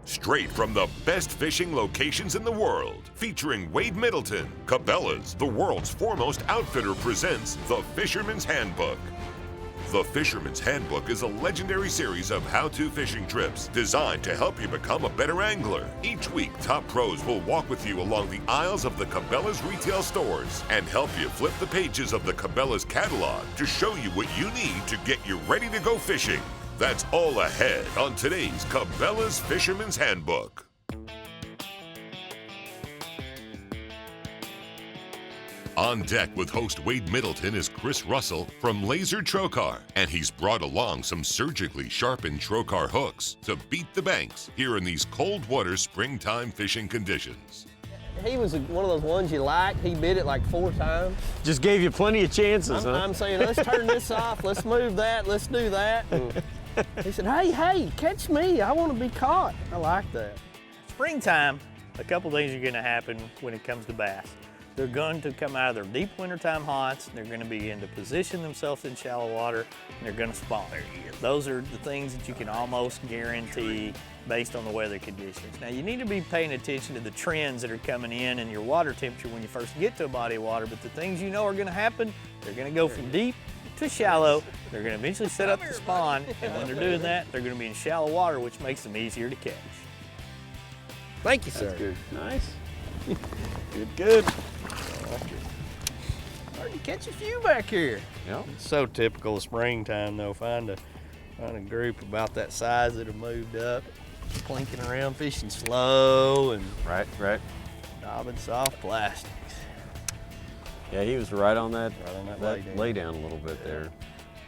Straight from the best fishing locations in the world, featuring Wade Middleton, Cabelas, the world's foremost outfitter, presents The Fisherman's Handbook. The Fisherman's Handbook is a legendary series of how-to fishing trips designed to help you become a better angler. Each week, top pros will walk with you along the aisles of the Cabelas retail stores and help you flip the pages of the Cabelas catalog to show you what you need to get you ready to go fishing. That's all ahead on today's Cabelas Fisherman's Handbook. On deck with host Wade Middleton is Chris Russell from Lazer Trokar, and he's brought along some surgically sharpened Trokar hooks to beat the banks here in these cold water springtime fishing conditions. He was one of those ones you like. He bit it like 4 times. Just gave you plenty of chances, I'm saying, let's turn this off, let's move that, let's do that. And he said, hey, catch me, I want to be caught. I like that. Springtime, a couple things are gonna happen when it comes to bass. They're going to come out of their deep wintertime haunts, they're gonna begin to position themselves in shallow water, and they're gonna spawn. Those are the things that you can almost guarantee based on the weather conditions. Now you need to be paying attention to the trends that are coming in and your water temperature when you first get to a body of water, but the things you know are gonna happen, they're gonna go from deep to shallow, they're gonna eventually set up the spawn, and when they're doing that, they're gonna be in shallow water, which makes them easier to catch. Thank you, sir. That's good. Nice. Good. Starting to catch a few back here. Yeah. It's so typical of springtime though. Find a group about that size that have moved up, plinking around, fishing slow, and Right. bobbing soft plastics. Yeah, he was right on that, lay down. down a little bit there.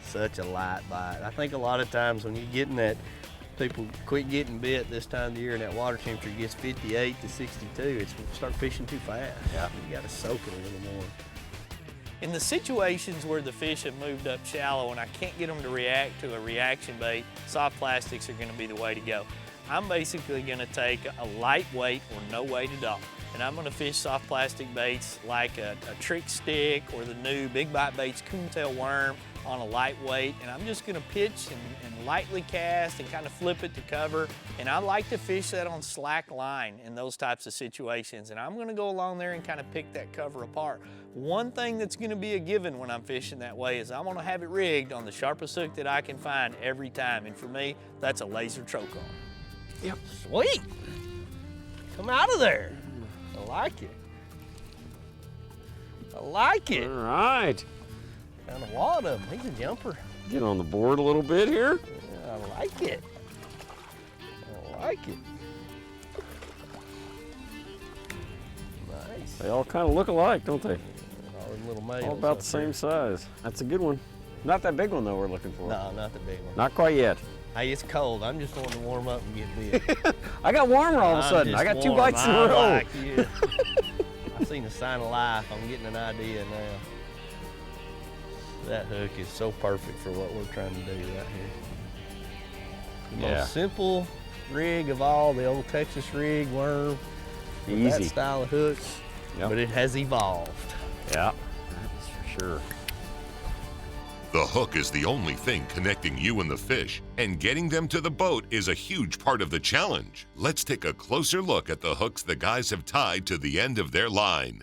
Such a light bite. I think a lot of times when you're getting that, people quit getting bit this time of the year and that water temperature gets 58 to 62, it's start fishing too fast. Yeah. You gotta soak it a little more. In the situations where the fish have moved up shallow and I can't get them to react to a reaction bait, soft plastics are gonna be the way to go. I'm basically gonna take a lightweight or no weight at all, and I'm gonna fish soft plastic baits like a trick stick or the new Big Bite Baits coontail worm on a lightweight, and I'm just gonna pitch and lightly cast and kind of flip it to cover. And I like to fish that on slack line in those types of situations, and I'm gonna go along there and kind of pick that cover apart. One thing that's gonna be a given when I'm fishing that way is I'm gonna have it rigged on the sharpest hook that I can find every time, and for me, that's a Lazer Trokar. Yep. Sweet. Come out of there. I like it. I like it. All right. Found a lot of them. He's a jumper. Get on the board a little bit here. Yeah, I like it. I like it. Nice. They all kind of look alike, don't they? All them little males. All about up the same there. size. That's a good one. Not that big one though we're looking for. No, not the big one. Not quite yet. Hey, it's cold. I'm just wanting to warm up and get bit. I got warmer all of a I'm sudden. just I got 2 warm. bites in a I row. like you. I've seen a sign of life. I'm getting an idea now. That hook is so perfect for what we're trying to do right here. The most simple rig of all, the old Texas rig worm. With that Easy. style of hooks, Yep. but it has evolved. Yeah, that's for sure. The hook is the only thing connecting you and the fish, and getting them to the boat is a huge part of the challenge. Let's take a closer look at the hooks the guys have tied to the end of their line.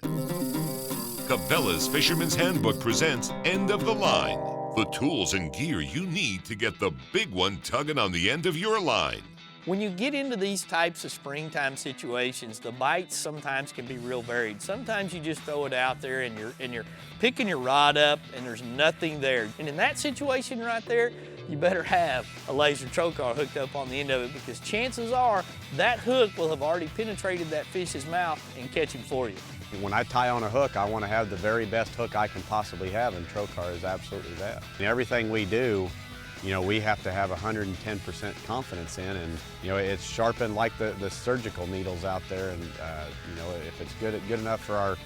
Cabelas Fisherman's Handbook presents End of the Line, the tools and gear you need to get the big one tugging on the end of your line. When you get into these types of springtime situations, the bites sometimes can be real varied. Sometimes you just throw it out there and you're picking your rod up and there's nothing there. And in that situation right there, you better have a Lazer Trokar hooked up on the end of it, because chances are that hook will have already penetrated that fish's mouth and catch him for you. When I tie on a hook, I want to have the very best hook I can possibly have, and Trokar is absolutely that. And everything we do, we have to have 110% confidence in, and it's sharpened like the surgical needles out there, and if it's good enough for our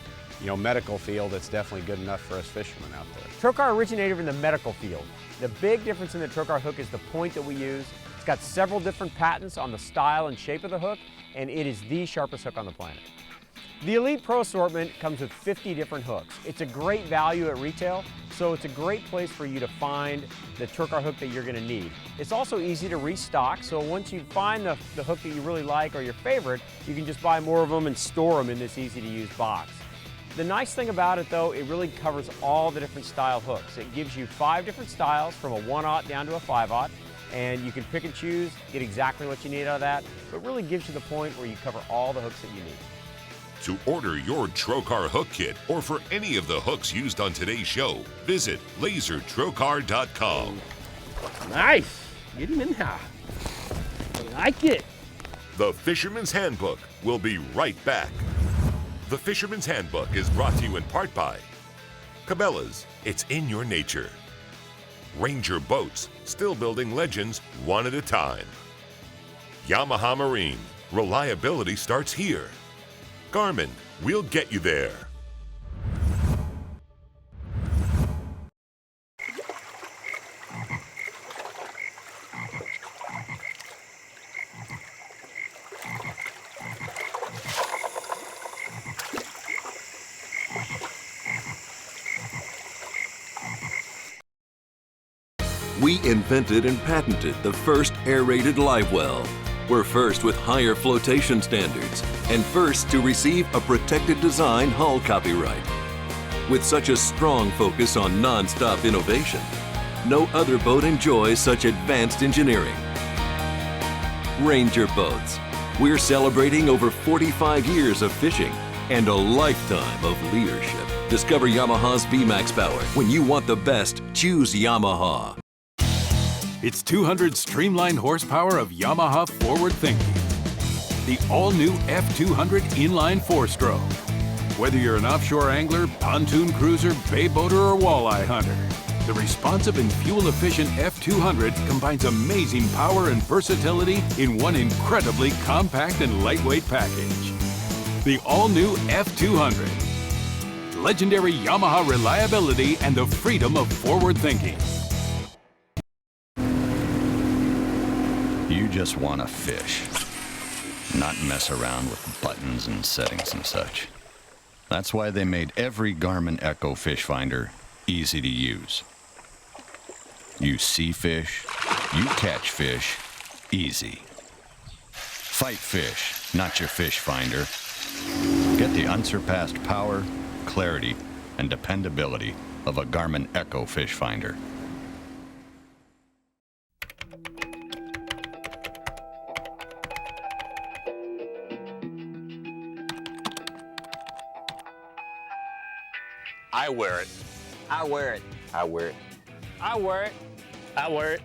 medical field, it's definitely good enough for us fishermen out there. Trokar originated in the medical field. The big difference in the Trokar hook is the point that we use. It's got several different patents on the style and shape of the hook, and it is the sharpest hook on the planet. The Elite Pro assortment comes with 50 different hooks. It's a great value at retail, so it's a great place for you to find the Trokar hook that you're going to need. It's also easy to restock, so once you find the hook that you really like or your favorite, you can just buy more of them and store them in this easy-to-use box. The nice thing about it, though, it really covers all the different style hooks. It gives you 5 different styles from a 1/0 down to a 5/0, and you can pick and choose, get exactly what you need out of that, but really gives you the point where you cover all the hooks that you need. To order your Trokar hook kit or for any of the hooks used on today's show, visit LazerTrokar.com. Nice. Get him in there. I like it. The Fisherman's Handbook will be right back. The Fisherman's Handbook is brought to you in part by Cabelas, it's in your nature. Ranger Boats, still building legends one at a time. Yamaha Marine, reliability starts here. Garmin, we'll get you there. We invented and patented the first aerated live well. We're first with higher flotation standards and first to receive a protected design hull copyright. With such a strong focus on non-stop innovation, no other boat enjoys such advanced engineering. Ranger Boats. We're celebrating over 45 years of fishing and a lifetime of leadership. Discover Yamaha's VMAX power. When you want the best, choose Yamaha. It's 200 streamlined horsepower of Yamaha forward thinking. The all-new F200 inline 4-stroke. Whether you're an offshore angler, pontoon cruiser, bay boater, or walleye hunter, the responsive and fuel-efficient F200 combines amazing power and versatility in one incredibly compact and lightweight package. The all-new F200. Legendary Yamaha reliability and the freedom of forward thinking. You just want to fish, not mess around with buttons and settings and such. That's why they made every Garmin Echo fish finder easy to use. You see fish, you catch fish, easy. Fight fish, not your fish finder. Get the unsurpassed power, clarity, and dependability of a Garmin Echo fish finder. I wear it. I wear it. I wear it. I wear it. I wear it.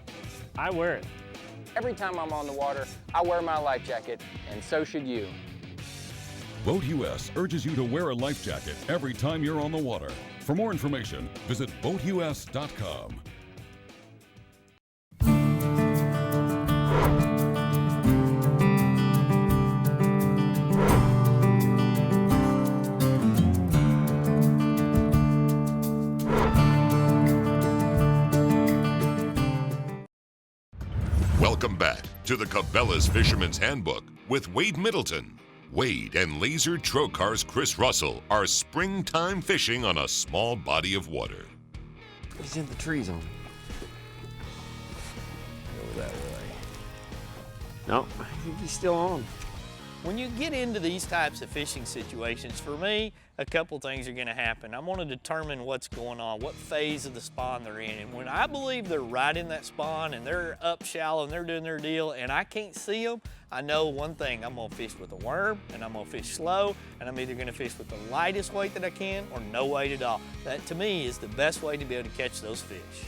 I wear it. Every time I'm on the water, I wear my life jacket, and so should you. Boat US urges you to wear a life jacket every time you're on the water. For more information, visit BoatUS.com. Welcome back to the Cabelas Fisherman's Handbook with Wade Middleton. Wade and Lazer Trokar's Chris Russell are springtime fishing on a small body of water. He's in the tree zone. Go that way. No, I think he's still on. When you get into these types of fishing situations, for me, a couple things are going to happen. I'm going to determine what's going on, what phase of the spawn they're in. And when I believe they're right in that spawn and they're up shallow and they're doing their deal and I can't see them, I know one thing, I'm going to fish with a worm and I'm going to fish slow, and I'm either going to fish with the lightest weight that I can or no weight at all. That, to me, is the best way to be able to catch those fish.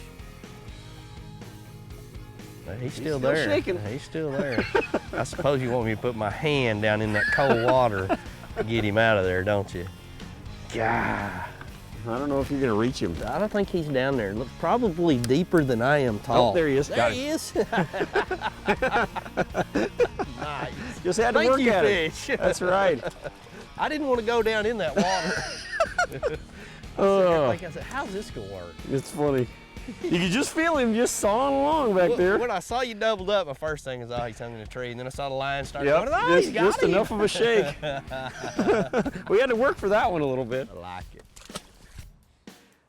He's still there. shaking. He's still there. I suppose you want me to put my hand down in that cold water to get him out of there, don't you? God. I don't know if you're going to reach him. I don't think he's down there. Looks probably deeper than I am tall. Oh, there he is. There Got he is. Nice. Just had to Thank work you, at it. fish. That's right. I didn't want to go down in that water. I said, how's this going to work? It's funny. You could just feel him just sawing along back there. When I saw you doubled up, my first thing is, oh, he's hung in a tree. And then I saw the line start Yep, going, oh, he's got just him. enough of a shake. We had to work for that one a little bit. I like it.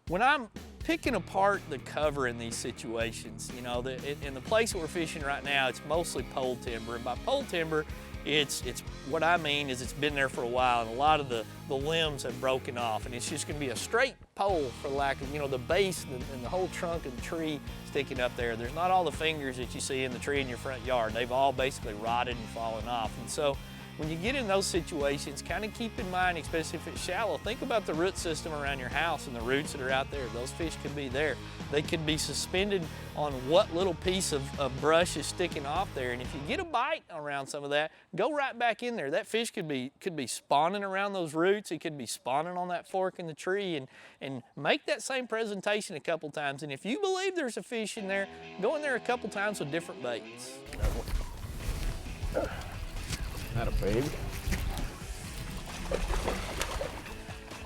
When I'm picking apart the cover in these situations. You know, in the place that we're fishing right now, it's mostly pole timber. And by pole timber, it's what I mean is it's been there for a while, and a lot of the limbs have broken off, and it's just going to be a straight pole for lack of, you know, the base and the whole trunk of the tree sticking up there. There's not all the fingers that you see in the tree in your front yard. They've all basically rotted and fallen off. And so when you get in those situations, kind of keep in mind, especially if it's shallow, think about the root system around your house and the roots that are out there. Those fish could be there. They could be suspended on what little piece of brush is sticking off there. And if you get a bite around some of that, go right back in there. That fish could be spawning around those roots. It could be spawning on that fork in the tree, and make that same presentation a couple times. And if you believe there's a fish in there, go in there a couple times with different baits. Not a baby.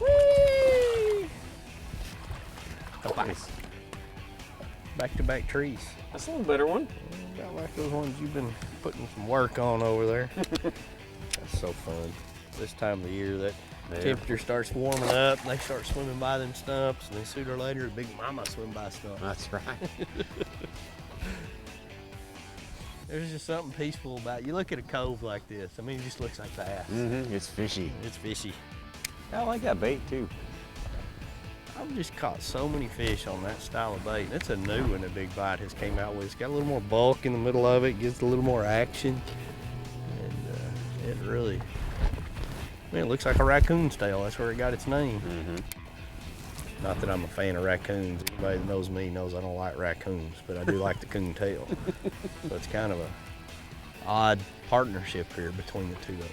Whee! Nice. Back-to-back trees. That's a little better one. About like those ones you've been putting some work on over there. That's so fun. This time of the year, that temperature starts warming up, they start swimming by them stumps, and then sooner or later, the big mama swim by stumps. That's right. There's just something peaceful about it. You look at a cove like this, I mean, it just looks like bass. It's fishy. It's fishy. I like that bait too. I've just caught so many fish on that style of bait. It's a new one that Big Bite has came out with. It's got a little more bulk in the middle of it, gives a little more action. And it really, I mean, it looks like a raccoon's tail. That's where it got its name. Not that I'm a fan of raccoons. Anybody that knows me knows I don't like raccoons, but I do like the coon tail. So it's kind of a odd partnership here between the two of us.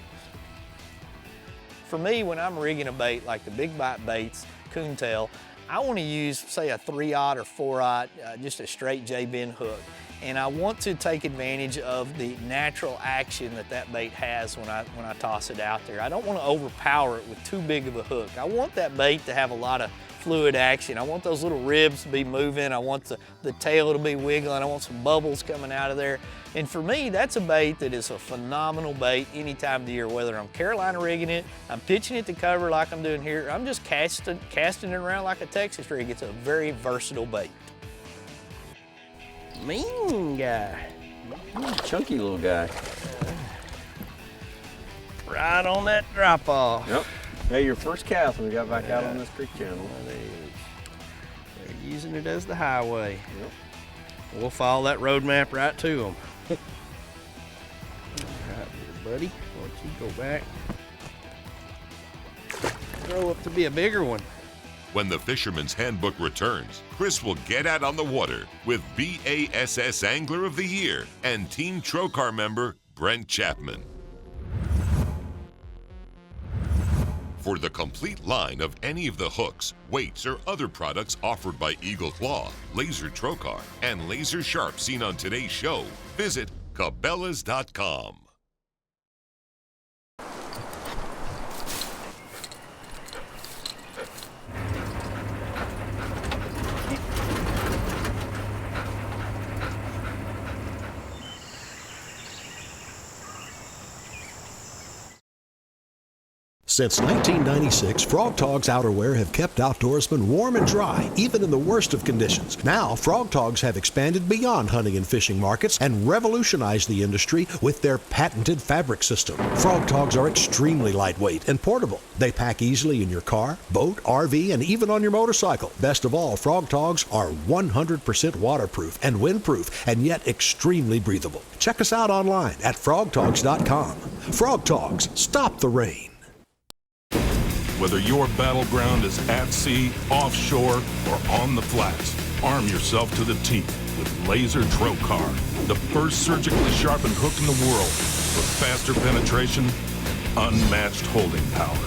For me, when I'm rigging a bait like the Big Bite baits, coontail, I want to use, say, a 3/0 or 4/0, just a straight J-bend hook. And I want to take advantage of the natural action that bait has when I toss it out there. I don't want to overpower it with too big of a hook. I want that bait to have a lot of fluid action. I want those little ribs to be moving. I want the tail to be wiggling. I want some bubbles coming out of there. And for me, that's a bait that is a phenomenal bait any time of the year, whether I'm Carolina rigging it, I'm pitching it to cover like I'm doing here, I'm just casting it around like a Texas rig. It's a very versatile bait. Mean guy. Chunky little guy. Right on that drop off. Yep. Hey, your first cast when we got back out on this creek channel. They're using it as the highway. Yep. We'll follow that road map right to them. Right here, buddy. Why don't you go back? Grow up to be a bigger one. When the Fisherman's Handbook returns, Chris will get out on the water with BASS Angler of the Year and Team Trokar member Brent Chapman. For the complete line of any of the hooks, weights, or other products offered by Eagle Claw, Lazer Trokar, and Lazer Sharp seen on today's show, visit Cabelas.com. Since 1996, Frog Togs outerwear have kept outdoorsmen warm and dry, even in the worst of conditions. Now, Frog Togs have expanded beyond hunting and fishing markets and revolutionized the industry with their patented fabric system. Frog Togs are extremely lightweight and portable. They pack easily in your car, boat, RV, and even on your motorcycle. Best of all, Frog Togs are 100% waterproof and windproof, and yet extremely breathable. Check us out online at frogtogs.com. Frog Togs, stop the rain. Whether your battleground is at sea, offshore, or on the flats, arm yourself to the teeth with Lazer Trokar, the first surgically sharpened hook in the world for faster penetration, unmatched holding power.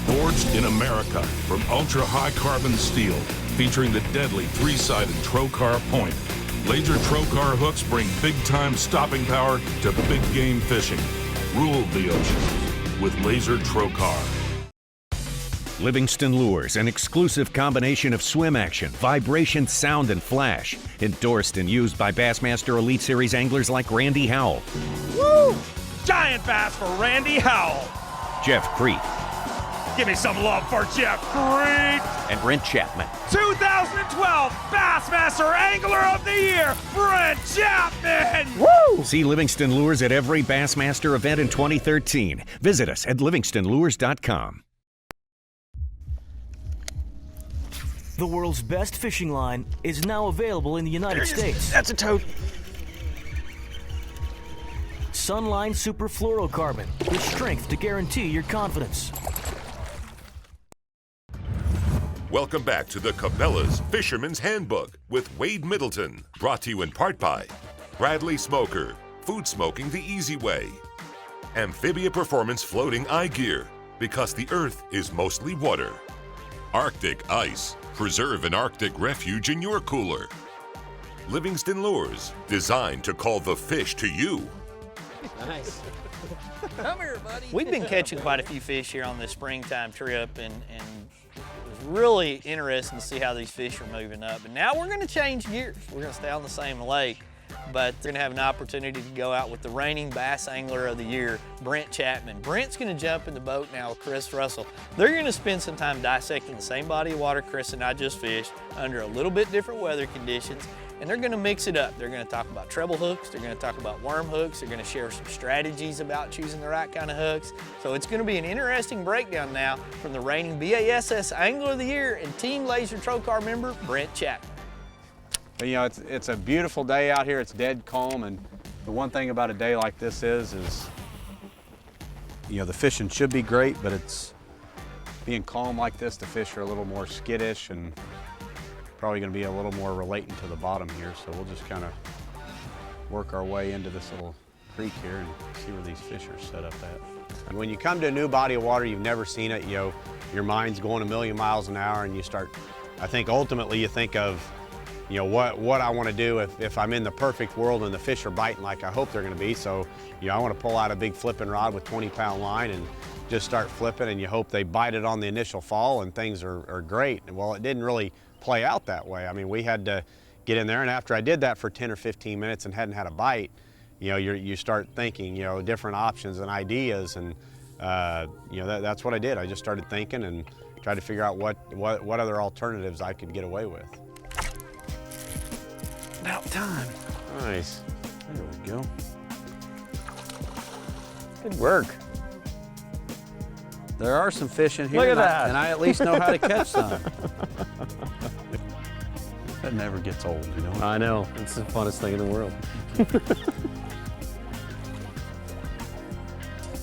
Forged in America from ultra-high carbon steel, featuring the deadly three-sided Trokar point, Lazer Trokar hooks bring big-time stopping power to big game fishing. Rule the oceans with Lazer Trokar. Livingston Lures, an exclusive combination of swim action, vibration, sound, and flash. Endorsed and used by Bassmaster Elite Series anglers like Randy Howell. Woo! Giant bass for Randy Howell. Jeff Creek. Give me some love for Jeff Creed. And Brent Chapman. 2012 Bassmaster Angler of the Year, Brent Chapman. Woo! See Livingston Lures at every Bassmaster event in 2013. Visit us at livingstonlures.com. The world's best fishing line is now available in the United States. That's a toad. SUNLINE Super Fluorocarbon, with strength to guarantee your confidence. Welcome back to the Cabelas Fisherman's Handbook with Wade Middleton, brought to you in part by Bradley Smoker, food smoking the easy way. Amphibia Performance Floating Eye Gear, because the Earth is mostly water. Arctic Ice, preserve an Arctic refuge in your cooler. Livingston Lures, designed to call the fish to you. Nice. Come here, buddy. We've been catching quite a few fish here on this springtime trip, and it was really interesting to see how these fish are moving up. And now we're going to change gears. We're going to stay on the same lake, but we're going to have an opportunity to go out with the reigning Bass Angler of the Year, Brent Chapman. Brent's going to jump in the boat now with Chris Russell. They're going to spend some time dissecting the same body of water Chris and I just fished under a little bit different weather conditions. And they're going to mix it up. They're going to talk about treble hooks, they're going to talk about worm hooks, they're going to share some strategies about choosing the right kind of hooks. So it's going to be an interesting breakdown now from the reigning BASS Angler of the Year and Team Lazer Trokar member, Brent Chapman. But, you know, it's a beautiful day out here. It's dead calm, and the one thing about a day like this is you know, the fishing should be great, but it's being calm like this, the fish are a little more skittish and probably going to be a little more relating to the bottom here, so we'll just kind of work our way into this little creek here and see where these fish are set up at. And when you come to a new body of water, you've never seen it, you know, your mind's going a million miles an hour, and you start, I think ultimately you think of, you know, what I want to do if I'm in the perfect world and the fish are biting like I hope they're going to be. So, you know, I want to pull out a big flipping rod with 20-pound line and just start flipping, and you hope they bite it on the initial fall and things are great. And well, it didn't really play out that way. I mean, we had to get in there, and after I did that for 10 or 15 minutes and hadn't had a bite, you know, you start thinking, you know, different options and ideas, and you know, that's what I did. I just started thinking and tried to figure out what other alternatives I could get away with. About time. Nice. There we go. Good work. There are some fish in here. Look at that. And I at least know how to catch some. That never gets old, you know? I know. It's the funnest thing in the world.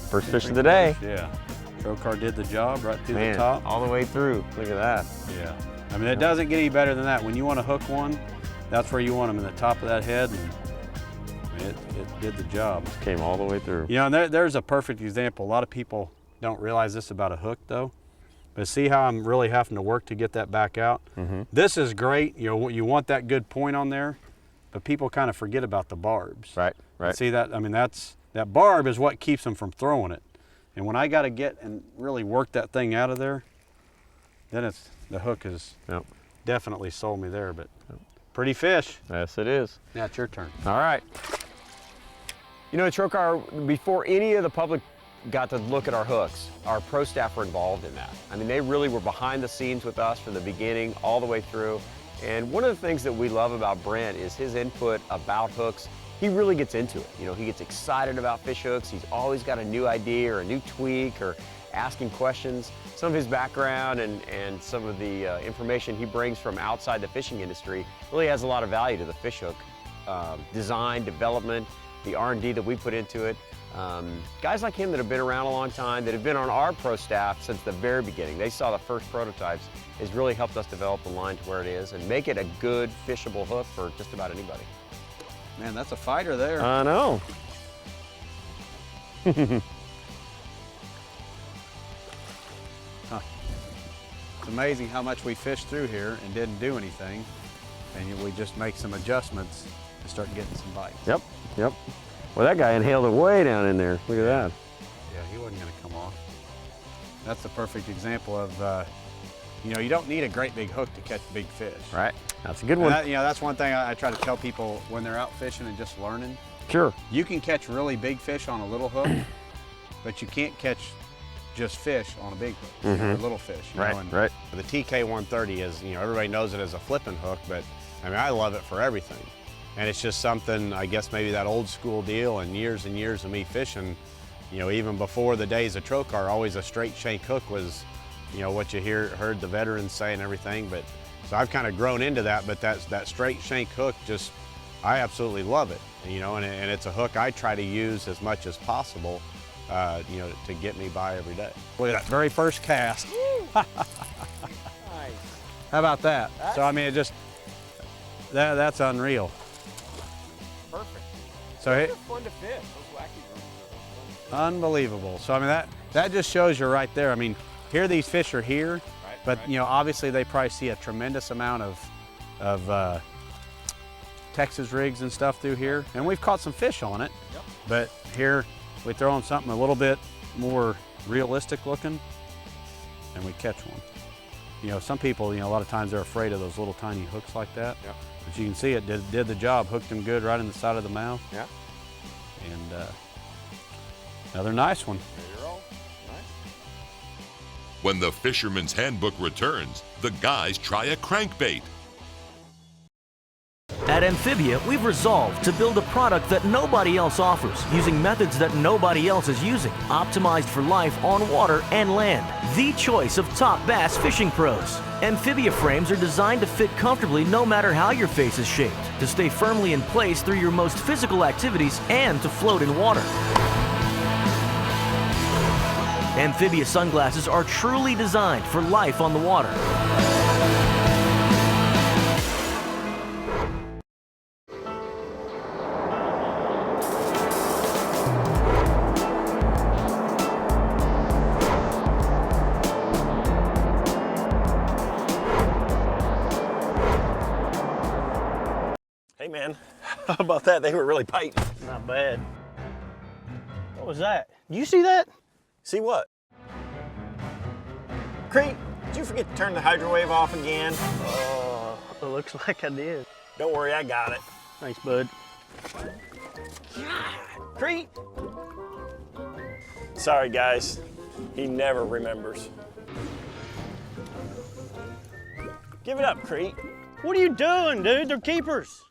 First fish of the day. Yeah. Trokar did the job right through Man, the top. all the way through. Look at that. Yeah. I mean, it doesn't get any better than that. When you want to hook one, that's where you want them, in the top of that head, and it did the job. Came all the way through. You know, and there's a perfect example. A lot of people don't realize this about a hook, though. But see how I'm really having to work to get that back out? Mm-hmm. This is great. You know, you want that good point on there, but people kind of forget about the barbs. Right, right. And see that? I mean, that barb is what keeps them from throwing it. And when I got to get and really work that thing out of there, then the hook is definitely sold me there. But pretty fish. Yes, it is. Now it's your turn. All right. You know, Trokar, before any of the public got to look at our hooks, our pro staff were involved in that. I mean, they really were behind the scenes with us from the beginning all the way through. And one of the things that we love about Brent is his input about hooks. He really gets into it. You know, he gets excited about fish hooks. He's always got a new idea or a new tweak or asking questions. Some of his background and some of the information he brings from outside the fishing industry really has a lot of value to the fish hook design, development, the R&D that we put into it. Guys like him that have been around a long time, that have been on our pro staff since the very beginning. They saw the first prototypes, has really helped us develop the line to where it is and make it a good fishable hook for just about anybody. Man, that's a fighter there. I know. Huh. It's amazing how much we fished through here and didn't do anything, and we just make some adjustments to start getting some bites. Yep, yep. Well, that guy inhaled it way down in there. Look at that. Yeah, he wasn't going to come off. That's the perfect example of, you know, you don't need a great big hook to catch big fish. Right. That's a good one. You know, that's one thing I try to tell people when they're out fishing and just learning. Sure. You can catch really big fish on a little hook, but you can't catch just fish on a big hook, or little fish. You know, and right. The TK130 is, everybody knows it as a flipping hook, but I mean, I love it for everything. And it's just something, I guess maybe that old school deal and years of me fishing, even before the days of Trokar, always a straight shank hook was, what you heard the veterans say and everything. But so I've kind of grown into that, but that straight shank hook, just, I absolutely love it. And it's a hook I try to use as much as possible, to get me by every day. Look at that very first cast. Nice. How about that? So I mean, that's unreal. Perfect. So Those are fun to fish. Those wacky ones. Unbelievable. So I mean, that just shows you right there. I mean, here these fish are here, but obviously they probably see a tremendous amount of Texas rigs and stuff through here, and we've caught some fish on it. Yep. But here we throw on something a little bit more realistic looking, and we catch one. Some people, a lot of times they're afraid of those little tiny hooks like that. Yep. But you can see it did the job, hooked him good right in the side of the mouth. Yeah. And another nice one. There you roll. Nice. When the Fisherman's Handbook returns, the guys try a crankbait. At Amphibia, we've resolved to build a product that nobody else offers, using methods that nobody else is using, optimized for life on water and land. The choice of top bass fishing pros. Amphibia frames are designed to fit comfortably no matter how your face is shaped, to stay firmly in place through your most physical activities, and to float in water. Amphibia sunglasses are truly designed for life on the water. Hey man, how about that? They were really biting. Not bad. What was that? Did you see that? See what? Crete, did you forget to turn the hydro wave off again? It looks like I did. Don't worry, I got it. Thanks, bud. Crete! Sorry guys, he never remembers. Give it up, Crete. What are you doing, dude? They're keepers.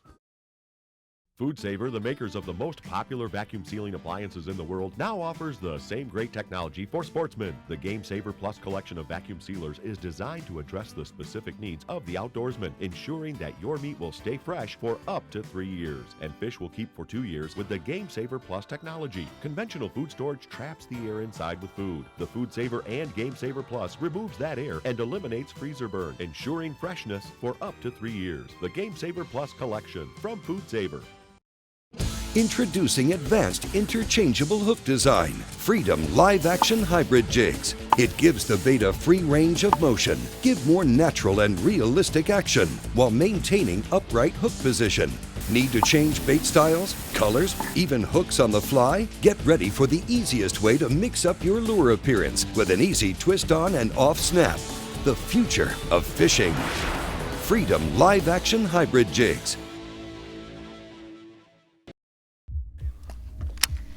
Food Saver, the makers of the most popular vacuum sealing appliances in the world, now offers the same great technology for sportsmen. The Game Saver Plus collection of vacuum sealers is designed to address the specific needs of the outdoorsman, ensuring that your meat will stay fresh for up to 3 years, and fish will keep for 2 years with the Game Saver Plus technology. Conventional food storage traps the air inside with food. The Food Saver and Game Saver Plus removes that air and eliminates freezer burn, ensuring freshness for up to 3 years. The Game Saver Plus collection from Food Saver. Introducing advanced interchangeable hook design, Freedom Live Action Hybrid Jigs. It gives the bait a free range of motion, give more natural and realistic action, while maintaining upright hook position. Need to change bait styles, colors, even hooks on the fly? Get ready for the easiest way to mix up your lure appearance with an easy twist on and off snap. The future of fishing. Freedom Live Action Hybrid Jigs.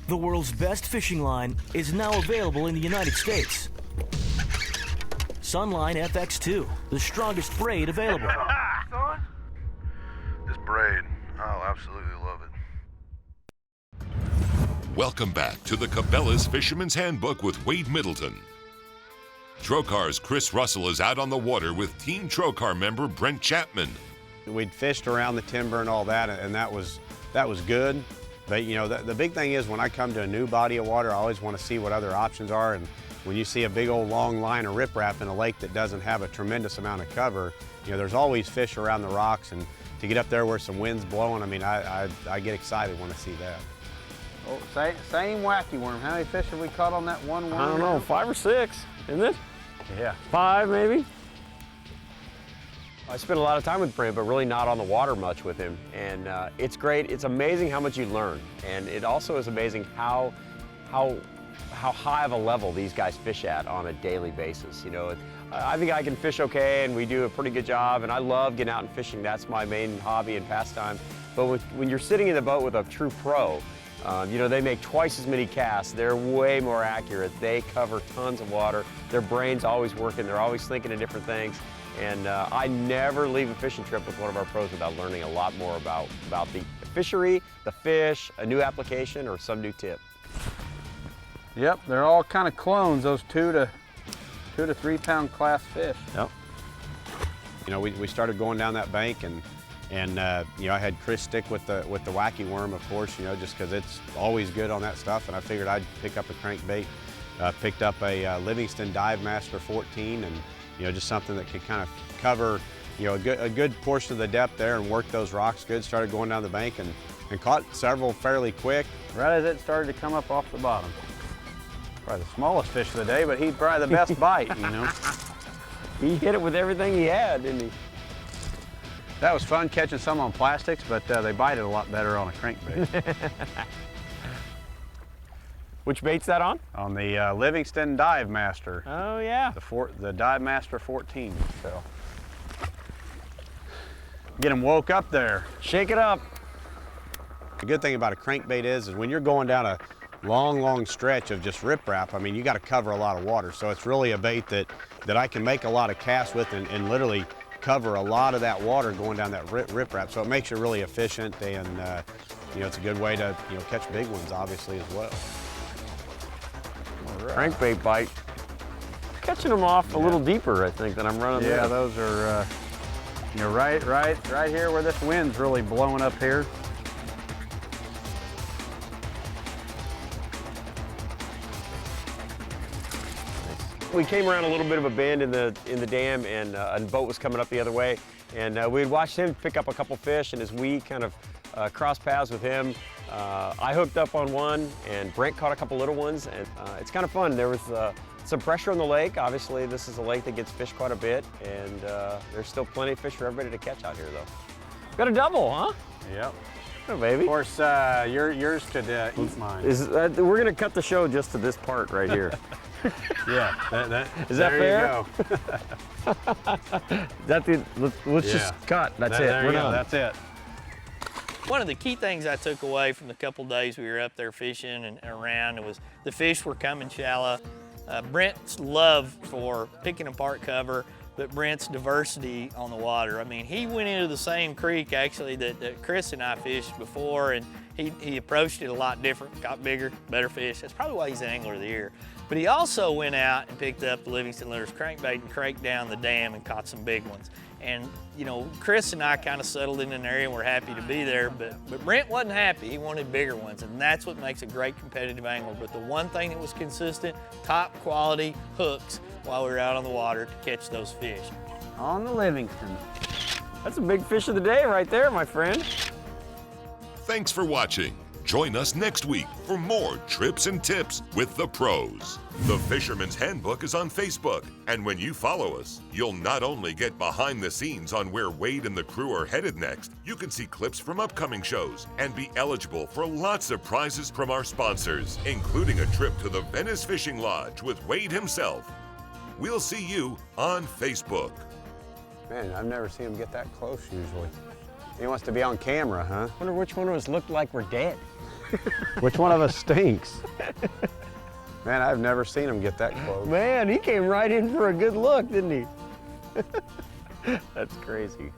The world's best fishing line is now available in the United States. SUNLINE FX2, the strongest braid available. Son, this braid, I'll absolutely love it. Welcome back to the Cabelas Fisherman's Handbook with Wade Middleton. Trokar's Chris Russell is out on the water with Team Trokar member Brent Chapman. We'd fished around the timber and all that, and that was good. But the big thing is when I come to a new body of water, I always want to see what other options are. And when you see a big old long line of riprap in a lake that doesn't have a tremendous amount of cover, there's always fish around the rocks. And to get up there where some wind's blowing, I mean, I get excited when I see that. Oh, same wacky worm. How many fish have we caught on that one worm? I don't know, 5 or 6, isn't it? Yeah. 5 maybe. I spent a lot of time with Brent, but really not on the water much with him. And it's great. It's amazing how much you learn. And it also is amazing how high of a level these guys fish at on a daily basis. I think I can fish okay, and we do a pretty good job. And I love getting out and fishing. That's my main hobby and pastime. But when you're sitting in the boat with a true pro, You know, they make twice as many casts. They're way more accurate. They cover tons of water. Their brain's always working. They're always thinking of different things. And I never leave a fishing trip with one of our pros without learning a lot more about the fishery, the fish, a new application, or some new tip. Yep, they're all kind of clones, those 2 to 3 pound class fish. Yep. You know, we started going down that bank, and you know, I had Chris stick with the wacky worm, of course, you know, just because it's always good on that stuff. And I figured I'd pick up a crankbait. Picked up a Livingston Dive Master 14, and you know, just something that could kind of cover, you know, a good portion of the depth there and work those rocks good. Started going down the bank and caught several fairly quick. Right as it started to come up off the bottom. Probably the smallest fish of the day, but he'd probably the best bite, you know. He hit it with everything he had, didn't he? That was fun catching some on plastics, but they bite it a lot better on a crankbait. Which bait's that on? On the Livingston Dive Master. Oh yeah. The Dive Master 14. So get him woke up there. Shake it up. The good thing about a crankbait is when you're going down a long stretch of just riprap, I mean, you got to cover a lot of water. So it's really a bait that I can make a lot of casts with and literally cover a lot of that water going down that riprap. So it makes you really efficient, and you know, it's a good way to, you know, catch big ones, obviously, as well. Right. Crankbait bite. Catching them off a little deeper, I think, than I'm running. Yeah, there. those are, you know, right here where this wind's really blowing up here. We came around a little bit of a bend in the dam, and a boat was coming up the other way, and we had watched him pick up a couple fish, and as we kind of crossed paths with him, I hooked up on one, and Brent caught a couple little ones, and it's kind of fun. There was some pressure on the lake. Obviously, this is a lake that gets fished quite a bit, and there's still plenty of fish for everybody to catch out here, though. Got a double, huh? Yep. Oh, baby. Of course, yours could eat mine. We're going to cut the show just to this part right here. Yeah, is that fair? You go. Let's just cut. That's it. We're done. That's it. One of the key things I took away from the couple days we were up there fishing and around was the fish were coming shallow. Brent's love for picking apart cover, but Brent's diversity on the water. I mean, he went into the same creek actually that Chris and I fished before, and he approached it a lot different, got bigger, better fish. That's probably why he's the Angler of the Year. But he also went out and picked up the Livingston Lures crankbait and cranked down the dam and caught some big ones. And you know, Chris and I kind of settled in an area and we're happy to be there, but Brent wasn't happy. He wanted bigger ones, and that's what makes a great competitive angler. But the one thing that was consistent, top quality hooks while we were out on the water to catch those fish. On the Livingston. That's a big fish of the day right there, my friend. Thanks for watching. Join us next week for more trips and tips with the pros. The Fisherman's Handbook is on Facebook, and when you follow us, you'll not only get behind the scenes on where Wade and the crew are headed next, you can see clips from upcoming shows and be eligible for lots of prizes from our sponsors, including a trip to the Venice Fishing Lodge with Wade himself. We'll see you on Facebook. Man, I've never seen him get that close usually. He wants to be on camera, huh? Wonder which one of us looked like we're dead. Which one of us stinks? Man, I've never seen him get that close. Man, he came right in for a good look, didn't he? That's crazy.